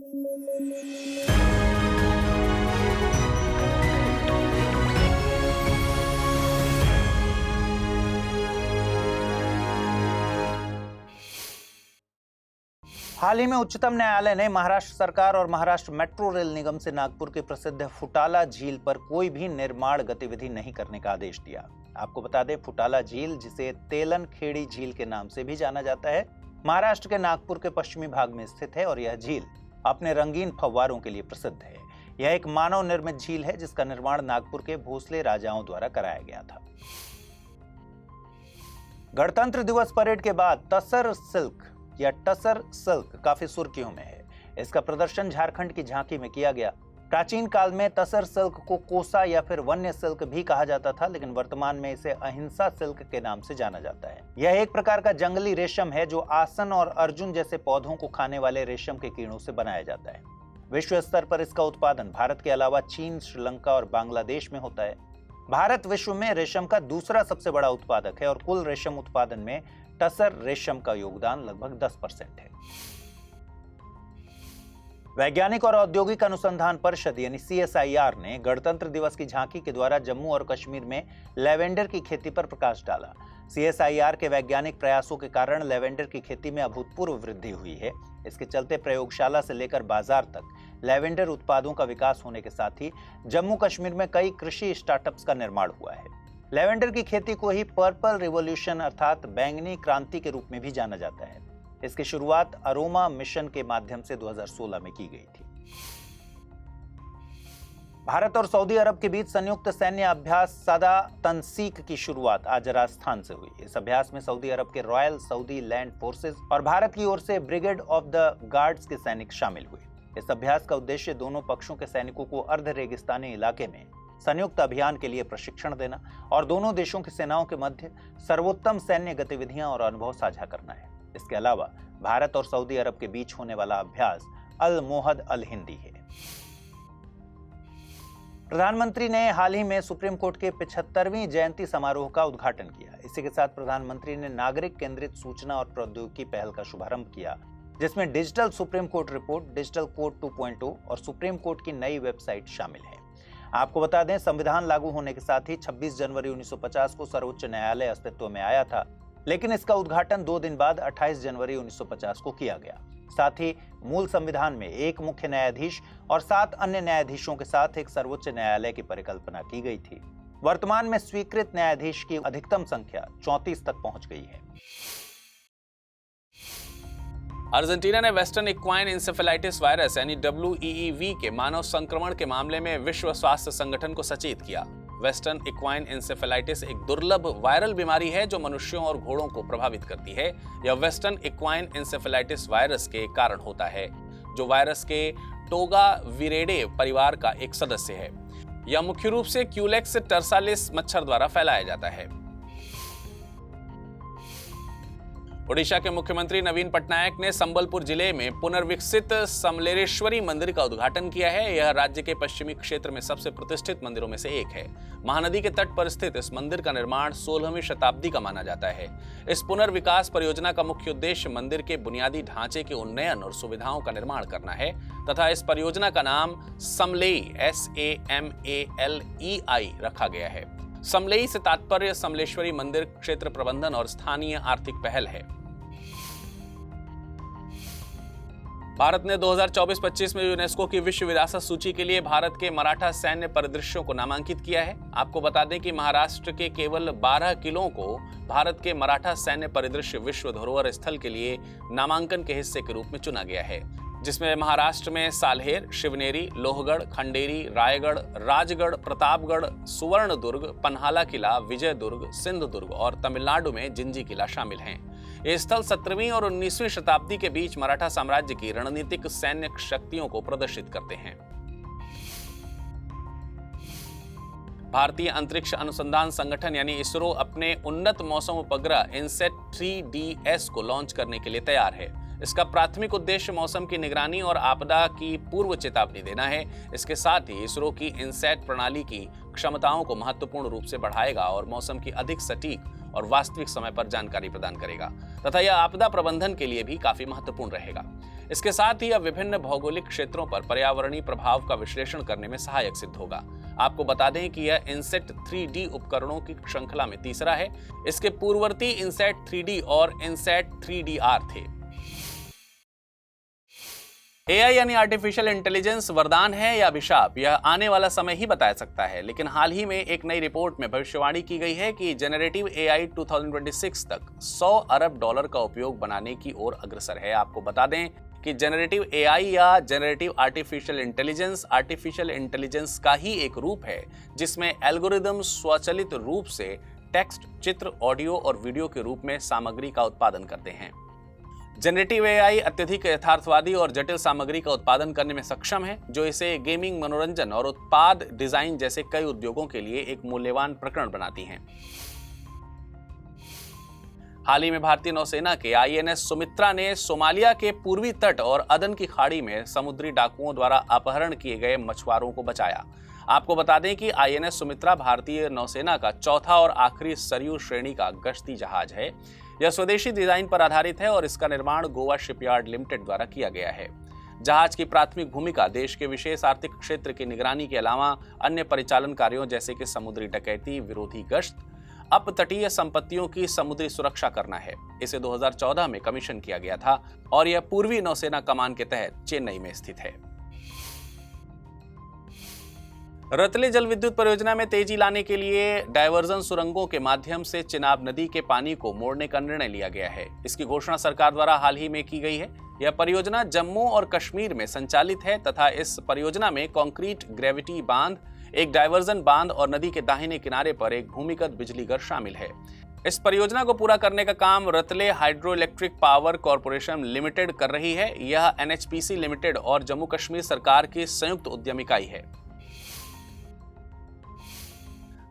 हाल ही में उच्चतम न्यायालय ने महाराष्ट्र सरकार और महाराष्ट्र मेट्रो रेल निगम से नागपुर के प्रसिद्ध फुटाला झील पर कोई भी निर्माण गतिविधि नहीं करने का आदेश दिया। आपको बता दें, फुटाला झील, जिसे तेलन खेड़ी झील के नाम से भी जाना जाता है, महाराष्ट्र के नागपुर के पश्चिमी भाग में स्थित है और यह झील अपने रंगीन फव्वारों के लिए प्रसिद्ध है। यह एक मानव निर्मित झील है जिसका निर्माण नागपुर के भोसले राजाओं द्वारा कराया गया था। गणतंत्र दिवस परेड के बाद तसर सिल्क या टसर सिल्क काफी सुर्खियों में है। इसका प्रदर्शन झारखंड की झांकी में किया गया। प्राचीन काल में तसर सिल्क को कोसा या फिर वन्य सिल्क भी कहा जाता था, लेकिन वर्तमान में इसे अहिंसा सिल्क के नाम से जाना जाता है। यह एक प्रकार का जंगली रेशम है जो आसन और अर्जुन जैसे पौधों को खाने वाले रेशम के कीड़ों से बनाया जाता है। विश्व स्तर पर इसका उत्पादन भारत के अलावा चीन, श्रीलंका और बांग्लादेश में होता है। भारत विश्व में रेशम का दूसरा सबसे बड़ा उत्पादक है और कुल रेशम उत्पादन में टसर रेशम का योगदान लगभग 10% है। वैज्ञानिक और औद्योगिक अनुसंधान परिषद यानी CSIR ने गणतंत्र दिवस की झांकी के द्वारा जम्मू और कश्मीर में लेवेंडर की खेती पर प्रकाश डाला। CSIR के वैज्ञानिक प्रयासों के कारण लेवेंडर की खेती में अभूतपूर्व वृद्धि हुई है। इसके चलते प्रयोगशाला से लेकर बाजार तक लेवेंडर उत्पादों का विकास होने के साथ ही जम्मू कश्मीर में कई कृषि स्टार्टअप्स का निर्माण हुआ है। लेवेंडर की खेती को ही पर्पल रिवॉल्यूशन अर्थात बैंगनी क्रांति के रूप में भी जाना जाता है। इसकी शुरुआत अरोमा मिशन के माध्यम से 2016 में की गई थी। भारत और सऊदी अरब के बीच संयुक्त सैन्य अभ्यास सदा तंसीक की शुरुआत आज राजस्थान से हुई। इस अभ्यास में सऊदी अरब के रॉयल सऊदी लैंड फोर्सेस और भारत की ओर से ब्रिगेड ऑफ द गार्ड्स के सैनिक शामिल हुए। इस अभ्यास का उद्देश्य दोनों पक्षों के सैनिकों को अर्ध रेगिस्तानी इलाके में संयुक्त अभियान के लिए प्रशिक्षण देना और दोनों देशों की सेनाओं के मध्य सर्वोत्तम सैन्य गतिविधियां और अनुभव साझा करना है। इसके अलावा भारत और सऊदी अरब के बीच होने वाला अभ्यास अल मोहद अल हिंदी है। प्रधानमंत्री ने हाल ही में सुप्रीम कोर्ट के 75वीं जयंती समारोह का उद्घाटन किया। इसी के साथ प्रधानमंत्री ने नागरिक केंद्रित सूचना और प्रौद्योगिकी पहल का शुभारंभ किया, जिसमें digital supreme court report, digital court 2.0 और सुप्रीम कोर्ट की नई वेबसाइट शामिल है। आपको बता दें, संविधान लागू होने के साथ ही 26 जनवरी 1950 को सर्वोच्च न्यायालय अस्तित्व में आया था, लेकिन इसका उद्घाटन 2 दिन बाद 28 जनवरी 1950 को किया गया। साथ ही मूल संविधान में एक मुख्य न्यायाधीश और 7 अन्य न्यायाधीशों के साथ एक सर्वोच्च न्यायालय की परिकल्पना की गई थी। वर्तमान में स्वीकृत न्यायाधीश की अधिकतम संख्या 34 तक पहुंच गई है। अर्जेंटीना ने वेस्टर्न इक्वाइन इंसेफेलाइटिस वायरस यानी WEEV के मानव संक्रमण के मामले में विश्व स्वास्थ्य संगठन को सचेत किया। वेस्टर्न इक्वाइन इंसेफेलाइटिस एक दुर्लभ वायरल बीमारी है जो मनुष्यों और घोड़ों को प्रभावित करती है। यह वेस्टर्न इक्वाइन इंसेफेलाइटिस वायरस के कारण होता है, जो वायरस के टोगाविरेडे परिवार का एक सदस्य है। यह मुख्य रूप से क्यूलेक्स टर्सालिस मच्छर द्वारा फैलाया जाता है। ओडिशा के मुख्यमंत्री नवीन पटनायक ने संबलपुर जिले में पुनर्विकसित समलेश्वरी मंदिर का उद्घाटन किया है। यह राज्य के पश्चिमी क्षेत्र में सबसे प्रतिष्ठित मंदिरों में से एक है। महानदी के तट पर स्थित इस मंदिर का निर्माण 16वीं शताब्दी का माना जाता है। इस पुनर्विकास परियोजना का मुख्य उद्देश्य मंदिर के बुनियादी ढांचे के उन्नयन और सुविधाओं का निर्माण करना है तथा इस परियोजना का नाम समलेई SAMALEI रखा गया है। समलेई से तात्पर्य समलेश्वरी मंदिर क्षेत्र प्रबंधन और स्थानीय आर्थिक पहल है। भारत ने 2024-25 में यूनेस्को की विश्व विरासत सूची के लिए भारत के मराठा सैन्य परिदृश्यों को नामांकित किया है। आपको बता दें कि महाराष्ट्र के केवल 12 किलों को भारत के मराठा सैन्य परिदृश्य विश्व धरोहर स्थल के लिए नामांकन के हिस्से के रूप में चुना गया है, जिसमें महाराष्ट्र में साल्हेर, शिवनेरी, लोहगढ़, खंडेरी, रायगढ़, राजगढ़, प्रतापगढ़, सुवर्णदुर्ग, पन्हाला किला, विजयदुर्ग, सिंधुदुर्ग और तमिलनाडु में जिंजी किला शामिल हैं। ये स्थल 17वीं और 19वीं शताब्दी के बीच मराठा साम्राज्य की रणनीतिक सैन्य शक्तियों को प्रदर्शित करते हैं। भारतीय अंतरिक्ष अनुसंधान संगठन यानी इसरो अपने उन्नत मौसम उपग्रह इनसेट 3DS को लॉन्च करने के लिए तैयार है। इसका प्राथमिक उद्देश्य मौसम की निगरानी और आपदा की पूर्व चेतावनी देना है। इसके साथ ही इसरो की इनसेट प्रणाली की क्षमताओं को महत्वपूर्ण रूप से बढ़ाएगा और मौसम की अधिक सटीक और वास्तविक समय पर जानकारी प्रदान करेगा तथा यह आपदा प्रबंधन के लिए भी काफी महत्वपूर्ण रहेगा। इसके साथ ही यह विभिन्न भौगोलिक क्षेत्रों पर पर्यावरणीय प्रभाव का विश्लेषण करने में सहायक सिद्ध होगा। आपको बता दें कि यह इनसेट 3D उपकरणों की श्रृंखला में तीसरा है। इसके पूर्ववर्ती इनसेट 3D और इनसेट 3DR थे। एआई यानी आर्टिफिशियल इंटेलिजेंस वरदान है या अभिशाप, यह आने वाला समय ही बता सकता है। लेकिन हाल ही में एक नई रिपोर्ट में भविष्यवाणी की गई है कि जेनरेटिव एआई 2026 तक $100 अरब का उपयोग बनाने की ओर अग्रसर है। आपको बता दें कि जेनरेटिव एआई या जेनरेटिव आर्टिफिशियल इंटेलिजेंस का ही एक रूप है जिसमें एल्गोरिदम स्वचालित रूप से टेक्स्ट, चित्र, ऑडियो और वीडियो के रूप में सामग्री का उत्पादन करते हैं। जेनरेटिव एआई अत्यधिक यथार्थवादी और जटिल सामग्री का उत्पादन करने में सक्षम है, जो इसे गेमिंग, मनोरंजन और उत्पाद डिजाइन जैसे कई उद्योगों के लिए एक मूल्यवान प्रकरण बनाती हैं। हाल ही में भारतीय नौसेना के आईएनएस सुमित्रा ने सोमालिया के पूर्वी तट और अदन की खाड़ी में समुद्री डाकुओं द्वारा अपहरण किए गए मछुआरों को बचाया। आपको बता दें कि आईएनएस सुमित्रा भारतीय नौसेना का चौथा और आखिरी सरयू श्रेणी का गश्ती जहाज है। यह स्वदेशी डिजाइन पर आधारित है और इसका निर्माण गोवा शिपयार्ड लिमिटेड द्वारा किया गया है। जहाज की प्राथमिक भूमिका देश के विशेष आर्थिक क्षेत्र की निगरानी के अलावा अन्य परिचालन कार्यों जैसे कि समुद्री डकैती, विरोधी गश्त, अपतटीय संपत्तियों की समुद्री सुरक्षा करना है। इसे 2014 में कमीशन किया गया था और यह पूर्वी नौसेना कमान के तहत चेन्नई में स्थित है। रतले जल विद्युत परियोजना में तेजी लाने के लिए डायवर्जन सुरंगों के माध्यम से चिनाब नदी के पानी को मोड़ने का निर्णय लिया गया है। इसकी घोषणा सरकार द्वारा हाल ही में की गई है। यह परियोजना जम्मू और कश्मीर में संचालित है तथा इस परियोजना में कंक्रीट ग्रेविटी बांध, एक डायवर्जन बांध और नदी के दाहिने किनारे पर एक भूमिगत बिजली घर शामिल है। इस परियोजना को पूरा करने का काम Ratle hydro electric power corporation limited कर रही है। यह एनएचपीसी लिमिटेड और जम्मू कश्मीर सरकार की संयुक्त उद्यम इकाई है।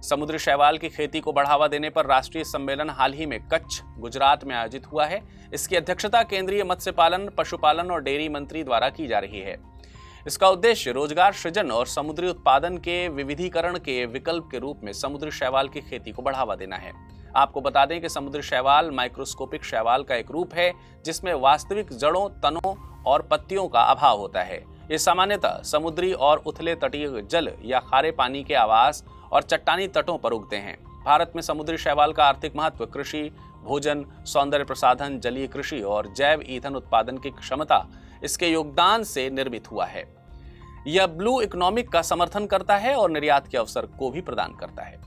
समुद्री शैवाल की खेती को बढ़ावा देने पर राष्ट्रीय सम्मेलन हाल ही में कच्छ, गुजरात में आयोजित हुआ है। इसकी अध्यक्षता केंद्रीय मत्स्य पालन, पशुपालन और डेयरी मंत्री द्वारा की जा रही है। इसका उद्देश्य रोजगार सृजन और समुद्री उत्पादन के विविधीकरण के विकल्प के रूप में समुद्री शैवाल की खेती को बढ़ावा देना है। आपको बता दें कि समुद्री शैवाल माइक्रोस्कोपिक शैवाल का एक रूप है जिसमें वास्तविक जड़ों, तनों और पत्तियों का अभाव होता है। ये सामान्यतः समुद्री और उथले तटीय जल या खारे पानी के आवास और चट्टानी तटों पर उगते हैं। भारत में समुद्री शैवाल का आर्थिक महत्व कृषि, भोजन, सौंदर्य प्रसाधन, जलीय कृषि और जैव ईंधन उत्पादन की क्षमता इसके योगदान से निर्मित हुआ है। यह ब्लू इकोनॉमिक का समर्थन करता है और निर्यात के अवसर को भी प्रदान करता है।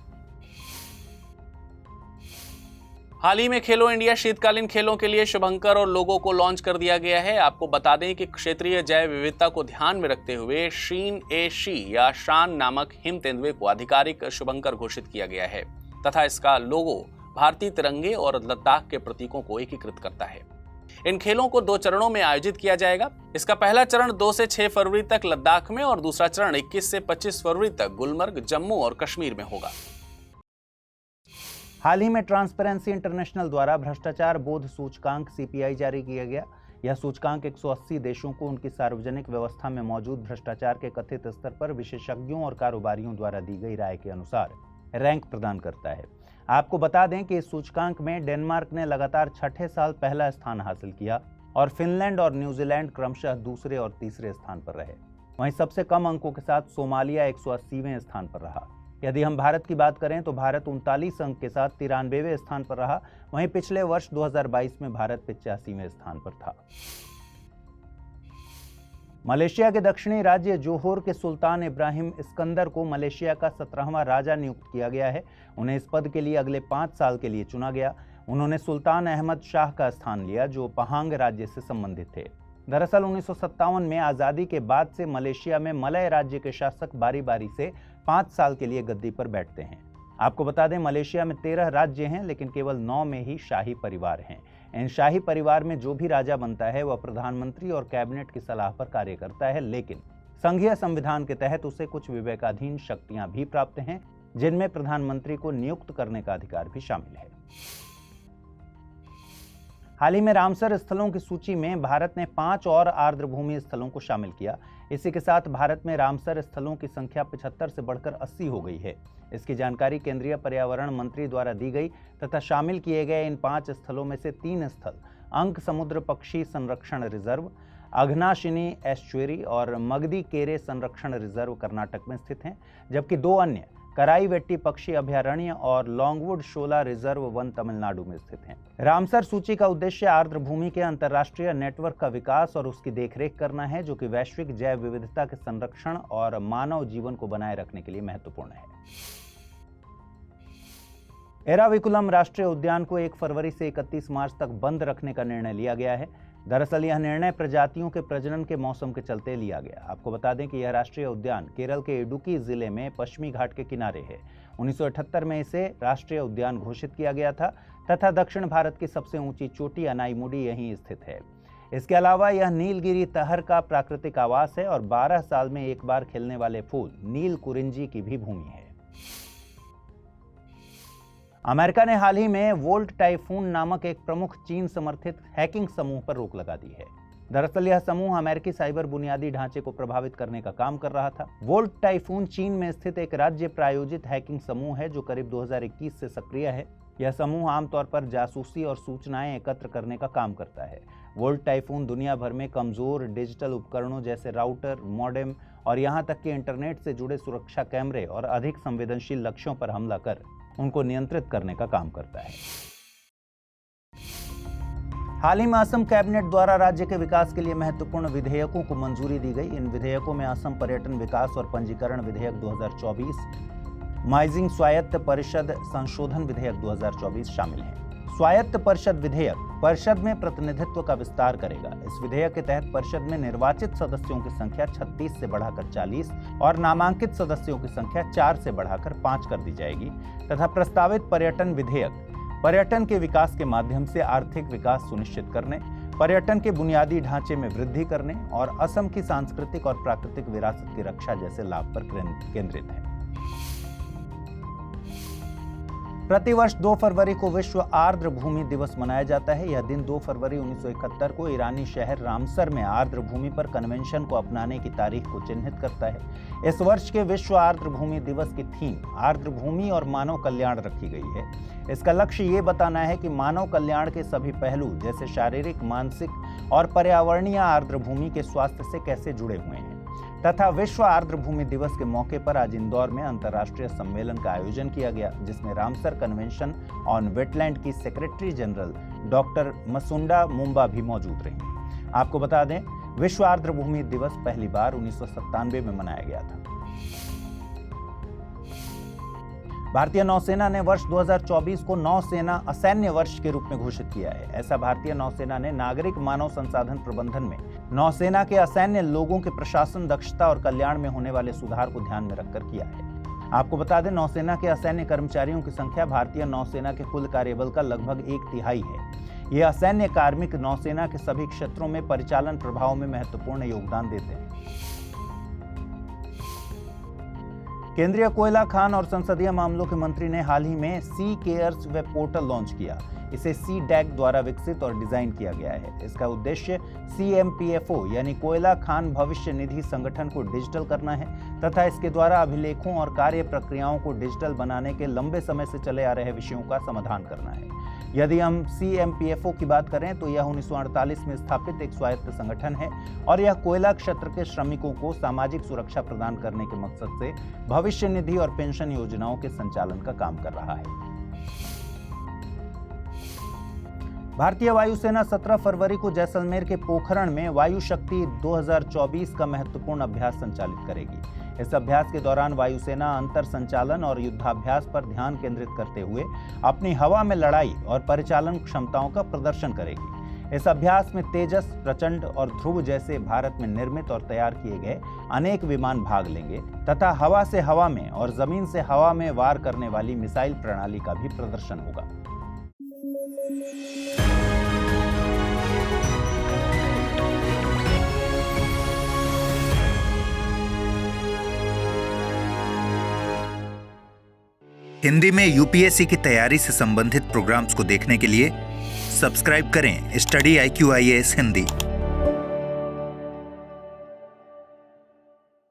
हाल ही में खेलो इंडिया शीतकालीन खेलों के लिए शुभंकर और लोगों को लॉन्च कर दिया गया है। आपको बता दें कि क्षेत्रीय जैव विविधता को ध्यान में रखते हुए शीन ए शी या शान नामक हिम तेंदुए को आधिकारिक शुभंकर घोषित किया गया है तथा इसका लोगो भारतीय तिरंगे और लद्दाख के प्रतीकों को एकीकृत करता है। इन खेलों को 2 चरणों में आयोजित किया जाएगा। इसका पहला चरण 2 से 6 फरवरी तक लद्दाख में और दूसरा चरण 21 से 25 फरवरी तक गुलमर्ग, जम्मू और कश्मीर में होगा। हाल ही में ट्रांसपेरेंसी इंटरनेशनल द्वारा भ्रष्टाचार बोध सूचकांक सीपीआई जारी किया गया। यह सूचकांक 180 देशों को उनकी सार्वजनिक व्यवस्था में मौजूद भ्रष्टाचार के कथित स्तर पर विशेषज्ञों और कारोबारियों द्वारा दी गई राय के अनुसार रैंक प्रदान करता है। आपको बता दें कि इस सूचकांक में डेनमार्क ने लगातार 6ठे साल पहला स्थान हासिल किया और फिनलैंड और न्यूजीलैंड क्रमशः दूसरे और तीसरे स्थान पर रहे। वहीं सबसे कम अंकों के साथ सोमालिया 180वें स्थान पर रहा। यदि हम भारत की बात करें तो भारत 39 अंक के साथ 93वें स्थान पर रहा। वहीं पिछले वर्ष 2022 में भारत 85वें स्थान पर था। मलेशिया के दक्षिणी राज्य जोहोर के सुल्तान इब्राहिम इस्कंदर को मलेशिया का 17वां राजा नियुक्त किया गया है। उन्हें इस पद के लिए अगले 5 साल के लिए चुना गया। उन्होंने सुल्तान अहमद शाह का स्थान लिया जो पहांग राज्य से संबंधित थे। दरअसल 1957 में आज़ादी के बाद से मलेशिया में मलय राज्य के शासक बारी बारी से 5 साल के लिए गद्दी पर बैठते हैं। आपको बता दें मलेशिया में 13 राज्य हैं लेकिन केवल 9 में ही शाही परिवार हैं। इन शाही परिवार में जो भी राजा बनता है वह प्रधानमंत्री और कैबिनेट की सलाह पर कार्य करता है, लेकिन संघीय संविधान के तहत उसे कुछ विवेकाधीन शक्तियां भी प्राप्त हैं जिनमें प्रधानमंत्री को नियुक्त करने का अधिकार भी शामिल है। हाल ही में रामसर स्थलों की सूची में भारत ने 5 और आर्द्रभूमि स्थलों को शामिल किया। इसी के साथ भारत में रामसर स्थलों की संख्या 75 से बढ़कर 80 हो गई है। इसकी जानकारी केंद्रीय पर्यावरण मंत्री द्वारा दी गई तथा शामिल किए गए इन 5 स्थलों में से 3 स्थल अंक समुद्र पक्षी संरक्षण रिजर्व, अघनाशिनी एस्चुरी और मगदी केरे संरक्षण रिजर्व कर्नाटक में स्थित हैं, जबकि 2 अन्य कराईवेट्टी पक्षी अभयारण्य और लॉन्गवुड शोला रिजर्व वन तमिलनाडु में स्थित हैं। रामसर सूची का उद्देश्य आर्द्र भूमि के अंतर्राष्ट्रीय नेटवर्क का विकास और उसकी देखरेख करना है, जो कि वैश्विक जैव विविधता के संरक्षण और मानव जीवन को बनाए रखने के लिए महत्वपूर्ण है। एराविकुलम राष्ट्रीय उद्यान को 1 फरवरी से 31 मार्च तक बंद रखने का निर्णय लिया गया है। दरअसल यह निर्णय प्रजातियों के प्रजनन के मौसम के चलते लिया गया। आपको बता दें कि यह राष्ट्रीय उद्यान केरल के इडुक्की जिले में पश्चिमी घाट के किनारे है। 1978 में इसे राष्ट्रीय उद्यान घोषित किया गया था तथा दक्षिण भारत की सबसे ऊंची चोटी अनाईमुडी यहीं स्थित है। इसके अलावा यह नीलगिरी तहर का प्राकृतिक आवास है और 12 साल में एक बार खिलने वाले फूल नील कुरिंजी की भी भूमि है। अमेरिका ने हाल ही में वोल्ट टाइफून नामक एक प्रमुख चीन समर्थित हैकिंग समूह पर रोक लगा दी है। दरअसल यह समूह अमेरिकी साइबर बुनियादी ढांचे को प्रभावित करने का काम कर रहा था। वोल्ट टाइफून चीन में स्थित एक राज्य प्रायोजित हैकिंग समूह है जो करीब 2021 से सक्रिय है। यह समूह आमतौर पर जासूसी और सूचनाएं एकत्र करने का काम करता है। वोल्ट टाइफून दुनिया भर में कमजोर डिजिटल उपकरणों जैसे राउटर, मॉडेम और यहां तक कि इंटरनेट से जुड़े सुरक्षा कैमरे और अधिक संवेदनशील लक्ष्यों पर हमला कर उनको नियंत्रित करने का काम करता है। हाल ही में असम कैबिनेट द्वारा राज्य के विकास के लिए महत्वपूर्ण विधेयकों को मंजूरी दी गई। इन विधेयकों में असम पर्यटन विकास और पंजीकरण विधेयक 2024, माइजिंग स्वायत्त परिषद संशोधन विधेयक 2024 शामिल हैं। स्वायत्त परिषद विधेयक परिषद में प्रतिनिधित्व का विस्तार करेगा। इस विधेयक के तहत परिषद में निर्वाचित सदस्यों की संख्या 36 से बढ़ाकर 40 और नामांकित सदस्यों की संख्या 4 से बढ़ाकर 5 कर दी जाएगी तथा प्रस्तावित पर्यटन विधेयक पर्यटन के विकास के माध्यम से आर्थिक विकास सुनिश्चित करने, पर्यटन के बुनियादी ढांचे में वृद्धि करने और असम की सांस्कृतिक और प्राकृतिक विरासत की रक्षा जैसे लाभ पर केंद्रित है। प्रतिवर्ष 2 फरवरी को विश्व आर्द्र भूमि दिवस मनाया जाता है। यह दिन 2 फरवरी 1971 को ईरानी शहर रामसर में आर्द्र भूमि पर कन्वेंशन को अपनाने की तारीख को चिन्हित करता है। इस वर्ष के विश्व आर्द्र भूमि दिवस की थीम आर्द्र भूमि और मानव कल्याण रखी गई है। इसका लक्ष्य ये बताना है कि मानव कल्याण के सभी पहलू जैसे शारीरिक, मानसिक और पर्यावरणीय आर्द्र भूमि के स्वास्थ्य से कैसे जुड़े हुए हैं तथा विश्व आर्द्र भूमि दिवस के मौके पर आज इंदौर में अंतर्राष्ट्रीय सम्मेलन का आयोजन किया गया, जिसमें रामसर कन्वेंशन ऑन वेटलैंड की सेक्रेटरी जनरल डॉक्टर मसुंडा मुंबा भी मौजूद रही। आपको बता दें, विश्व आर्द्र भूमि दिवस पहली बार 1997 में मनाया गया था। भारतीय नौसेना ने वर्ष 2024 को नौसेना असैन्य वर्ष के रूप में घोषित किया है। ऐसा भारतीय नौसेना ने नागरिक मानव संसाधन प्रबंधन में नौसेना के असैन्य लोगों के प्रशासन, दक्षता और कल्याण में होने वाले सुधार को ध्यान में रखकर किया है। आपको बता दें, नौसेना के असैन्य कर्मचारियों की संख्या भारतीय नौसेना के कुल कार्यबल का लगभग 1/3 है। ये असैन्य कार्मिक नौसेना के सभी क्षेत्रों में परिचालन प्रभाव में महत्वपूर्ण योगदान देते हैं। केंद्रीय कोयला, खान और संसदीय मामलों के मंत्री ने हाल ही में सी केयर्स वेब पोर्टल लॉन्च किया। इसे सी डैक द्वारा विकसित और डिजाइन किया गया है। इसका उद्देश्य CMPFO यानी कोयला खान भविष्य निधि संगठन को डिजिटल करना है तथा इसके द्वारा अभिलेखों और कार्य प्रक्रियाओं को डिजिटल बनाने के लंबे समय से चले आ रहे विषयों का समाधान करना है। यदि हम CMPFO की बात करें तो यह 1948 में स्थापित एक स्वायत्त संगठन है और यह कोयला क्षेत्र के श्रमिकों को सामाजिक सुरक्षा प्रदान करने के मकसद से भविष्य निधि और पेंशन योजनाओं के संचालन का काम कर रहा है। भारतीय वायुसेना 17 फरवरी को जैसलमेर के पोखरण में वायु शक्ति 2024 का महत्वपूर्ण अभ्यास संचालित करेगी। इस अभ्यास के दौरान वायुसेना अंतर संचालन और युद्धाभ्यास पर ध्यान केंद्रित करते हुए अपनी हवा में लड़ाई और परिचालन क्षमताओं का प्रदर्शन करेगी। इस अभ्यास में तेजस, प्रचंड और ध्रुव जैसे भारत में निर्मित और तैयार किए गए अनेक विमान भाग लेंगे तथा हवा से हवा में और जमीन से हवा में वार करने वाली मिसाइल प्रणाली का भी प्रदर्शन होगा। हिंदी में यूपीएससी की तैयारी से संबंधित प्रोग्राम्स को देखने के लिए सब्सक्राइब करें स्टडी IQ IAS हिंदी।